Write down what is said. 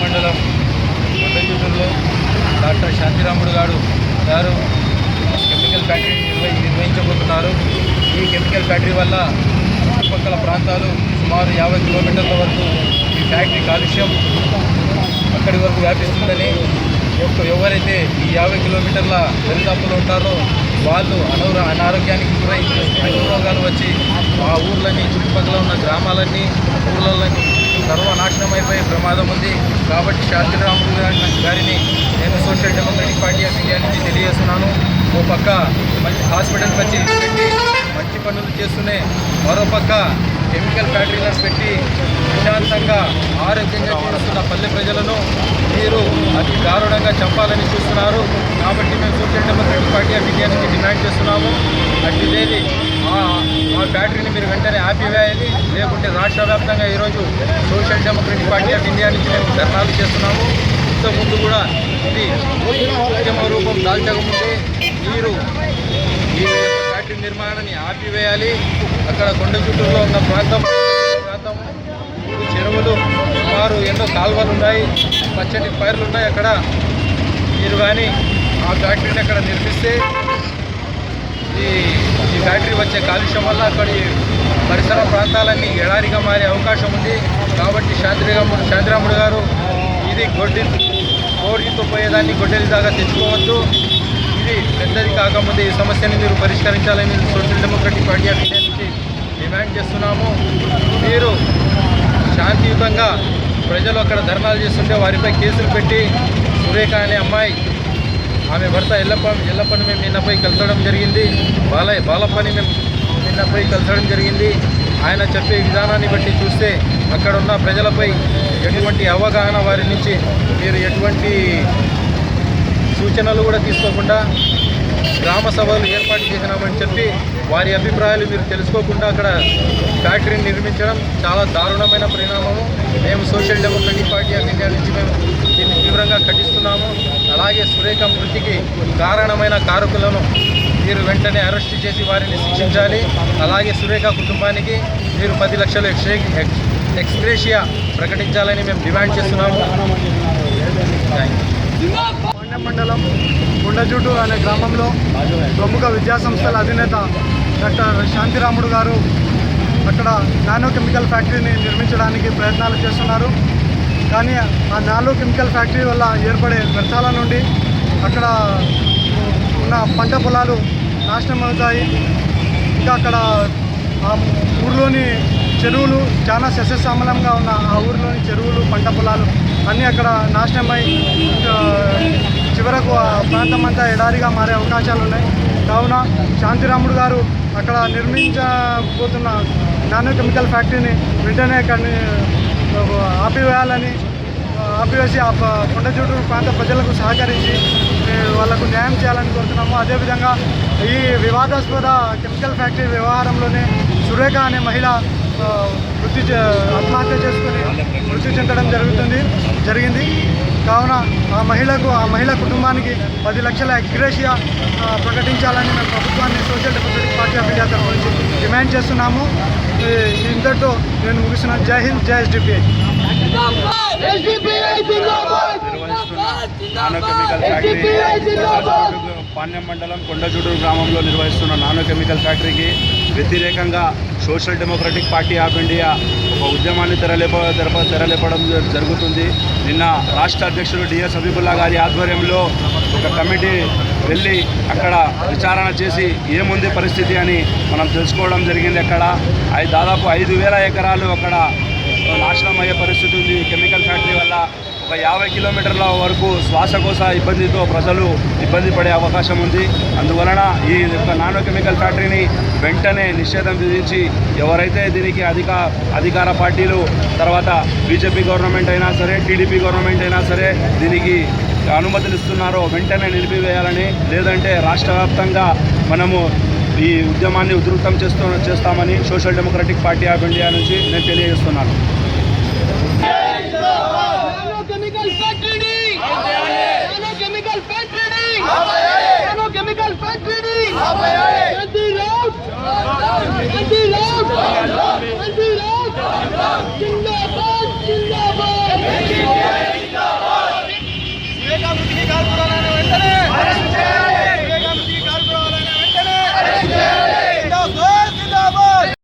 మండలం కొండజూటూరులో డాక్టర్ శాంతిరాముడు గారు chemical factory నిర్వహించబోతున్నారు. ఈ కెమికల్ ఫ్యాక్టరీ వల్ల చుట్టుపక్కల ప్రాంతాలు సుమారు 50 కిలోమీటర్ల వరకు ఈ ఫ్యాక్టరీ కాలుష్యం అక్కడి వరకు వ్యాపిస్తుందని, ఎవరైతే ఈ 50 కిలోమీటర్ల దరిదాపులో ఉంటారో వాళ్ళు అనారోగ్యానికి గురై రోగాలు వచ్చి ఆ ఊర్లని చుట్టుపక్కల ఉన్న గ్రామాలన్నీ ఊర్లన్నీ సర్వనాశనం అయిపోయే ప్రమాదం ఉంది. కాబట్టి శాంతిరాముడు గారిని నేను social democratic party of India నుంచి తెలియజేస్తున్నాను. ఓ పక్క మంచి హాస్పిటల్ పెట్టి మంచి పనులు చేస్తూనే మరోపక్క కెమికల్ ఫ్యాక్టరీలను పెట్టి ప్రశాంతంగా ఆరోగ్యంగా జీవిస్తున్న పల్లె ప్రజలను మీరు అతి దారుణంగా చంపాలని చూస్తున్నారు. కాబట్టి మేము social democratic party of India నుంచి డిమాండ్ చేస్తున్నాము. అట్టిదేది ఆ ఫ్యాక్టరీని మీరు వెంటనే ఆపివేయాలి, లేకుంటే రాష్ట్ర వ్యాప్తంగా ఈరోజు social democratic party of India నుంచి మేము ధర్నాలు చేస్తున్నాము. ఇంతకుముందు కూడా ఇది ఉద్యమ రూపం దాల్చకముందే మీరు ఈ ఫ్యాక్టరీ నిర్మాణాన్ని ఆపివేయాలి. అక్కడ కొండజూటూరులో ఉన్న ప్రాంతం చెరువులు సుమారు ఎన్నో కాలువలు ఉన్నాయి, పచ్చని పైర్లు ఉన్నాయి. అక్కడ మీరు కానీ ఆ ఫ్యాక్టరీని అక్కడ నిర్మిస్తే ఈ ఫ్యాక్టరీ వచ్చే కాలుష్యం వల్ల అక్కడి పరిసర ప్రాంతాలన్నీ ఎడారిగా మారే అవకాశం ఉంది. కాబట్టి శాంతిరాముడు గారు ఇది గోడితో పోయేదాన్ని గొడ్డలి దాకా తెచ్చుకోవద్దు. ఇది పెద్దది కాకముందే ఈ సమస్యని మీరు పరిష్కరించాలని social democratic party of India నుంచి డిమాండ్ చేస్తున్నాము. మీరు శాంతియుతంగా ప్రజలు అక్కడ ధర్నాలు చేస్తుంటే వారిపై కేసులు పెట్టి సురేఖ అనే అమ్మాయి ఆమె భర్త ఎల్లప్పని మేము నిన్నపై కలిసడం జరిగింది. బాలప్పని మేము నిన్నపై కలిసడం జరిగింది. ఆయన చెప్పే విధానాన్ని బట్టి చూస్తే అక్కడ ఉన్న ప్రజలపై ఎటువంటి అవగాహన వారి నుంచి మీరు ఎటువంటి సూచనలు కూడా తీసుకోకుండా గ్రామ సభలు ఏర్పాటు చేసినామని చెప్పి వారి అభిప్రాయాలు మీరు తెలుసుకోకుండా అక్కడ ఫ్యాక్టరీని నిర్మించడం చాలా దారుణమైన పరిణామము. మేము social democratic party of India నుంచి మేము దీన్ని తీవ్రంగా ఖండిస్తున్నాము. అలాగే సురేఖ మృతికి కారణమైన కారకులను మీరు వెంటనే అరెస్టు చేసి వారిని శిక్షించాలి. అలాగే సురేఖ కుటుంబానికి మీరు 10 లక్షల ఎక్స్గ్రేషియా ప్రకటించాలని మేము డిమాండ్ చేస్తున్నాము. మండలం కొండజూటూరు అనే గ్రామంలో ప్రముఖ విద్యాసంస్థల అధినేత డాక్టర్ శాంతిరాముడు గారు అక్కడ నానో కెమికల్ ఫ్యాక్టరీని నిర్మించడానికి ప్రయత్నాలు చేస్తున్నారు. కానీ ఆ నానో కెమికల్ ఫ్యాక్టరీ వల్ల ఏర్పడే వ్యర్థాల నుండి అక్కడ ఉన్న పంట పొలాలు నాశనం అవుతాయి. ఇంకా అక్కడ ఆ ఊర్లోని చెరువులు చాలా సస్యశ్యామలంగా ఉన్న ఆ ఊరిలోని చెరువులు పంట పొలాలు అన్నీ అక్కడ నాశనమై చివరకు ఆ ప్రాంతం అంతా ఎడారిగా మారే అవకాశాలు ఉన్నాయి. కావున శాంతిరాముడు గారు అక్కడ నిర్మించబోతున్న నానో కెమికల్ ఫ్యాక్టరీని వెంటనే ఆపివేసి ఆ కొండజూటూరు ప్రాంత ప్రజలకు సహకరించి వాళ్లకు న్యాయం చేయాలని కోరుతున్నాము. అదేవిధంగా ఈ వివాదాస్పద కెమికల్ ఫ్యాక్టరీ వ్యవహారంలోనే సురేఖ అనే మహిళ ఆత్మహత్య చేసుకుని మృతి చెందడం జరిగింది. కావున ఆ మహిళ కుటుంబానికి 10 లక్షల ఎక్స్గ్రేషియా ప్రకటించాలని మేము ప్రభుత్వాన్ని social democratic party of India తరఫు నుంచి డిమాండ్ చేస్తున్నాము. ఇంతటితో నేను ముగిస్తున్నాను. జై హింద్, జై SDPI. Nano chemical factory Panyam మండలం కొండజూటూరు గ్రామంలో నిర్వహిస్తున్న నానో కెమికల్ ఫ్యాక్టరీకి వ్యతిరేకంగా social democratic party of India ఒక ఉద్యమాన్ని తెరలేపడం జరుగుతుంది. నిన్న రాష్ట్ర అధ్యక్షుడు డిఎస్ హబీబుల్లా గారి ఆధ్వర్యంలో ఒక కమిటీ వెళ్ళి అక్కడ విచారణ చేసి ఏముంది పరిస్థితి అని మనం తెలుసుకోవడం జరిగింది. అక్కడ దాదాపు 5,000 ఎకరాలు అక్కడ నాశనం అయ్యే పరిస్థితి ఉంది. కెమికల్ ఫ్యాక్టరీ వల్ల ఒక 50 కిలోమీటర్ల వరకు శ్వాసకోశ ఇబ్బందితో ప్రజలు ఇబ్బంది పడే అవకాశం ఉంది. అందువలన ఈ నానో కెమికల్ ఫ్యాక్టరీని వెంటనే నిషేధం విధించి ఎవరైతే దీనికి అధికార పార్టీలు తర్వాత బీజేపీ గవర్నమెంట్ అయినా సరే, టీడీపీ గవర్నమెంట్ అయినా సరే దీనికి అనుమతులు ఇస్తున్నారో వెంటనే నిలిపివేయాలని, లేదంటే రాష్ట్ర వ్యాప్తంగా మనము ఈ ఉద్యమాన్ని ఉధృతం చేస్తామని social democratic party of India నుంచి నేను తెలియజేస్తున్నాను. వివేకా మృతికి కాల్పురాలను వెంటనే